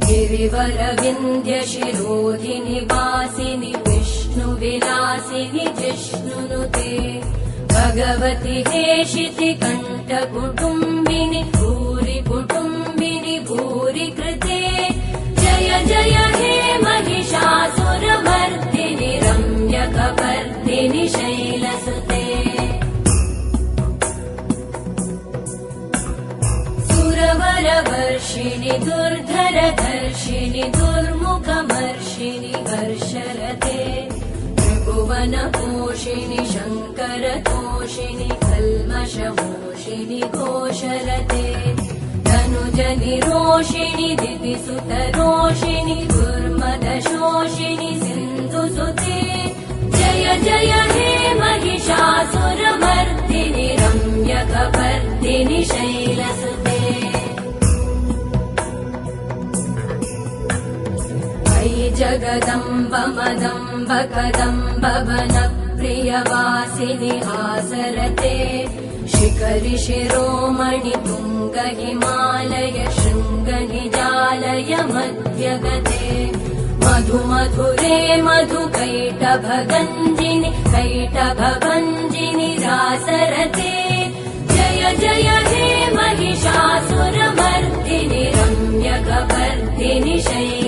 गिरिवरविन्द्यशिरोधिनि वासिनि विष्णुविलासिनि जिष्णुनुते भगवति हेशिति कण्ठकुटुम्बिनि भूरि कुटुम्बिनि भूरि कृते जय जय हे महिषासुरमर्दिनि रम्यकपर्दिनि शैलसुते सुरवरवर्षिणि दुर्धरधर्षिणि दुर्मुखमर्षिणि हर्षरते त्रिभुवनपोषिणि शङ्करतोषिणि कल्मषमोषिणि घोषरते धनुजनिरोषिणि दितिसुतरोषिणि दुर्मदशोषिणि सिन्धुसुते जय जय हे महिषासुरमर्दिनि रम्यकपर्दिनि शैलसुते अयि जगदम्ब मदम्ब कदम्ब वनप्रियवासिनि आसरते शिखरि शिरोमणि तुङ्ग हिमालय शृङ्गनिजालय मध्यगते मधु मधुरे मधुकैटभगञ्जिनि कैटभभञ्जिनि रासरते जय जय हे महिषासुरमर्दिनि रम्यकपर्दिनि शैलसुते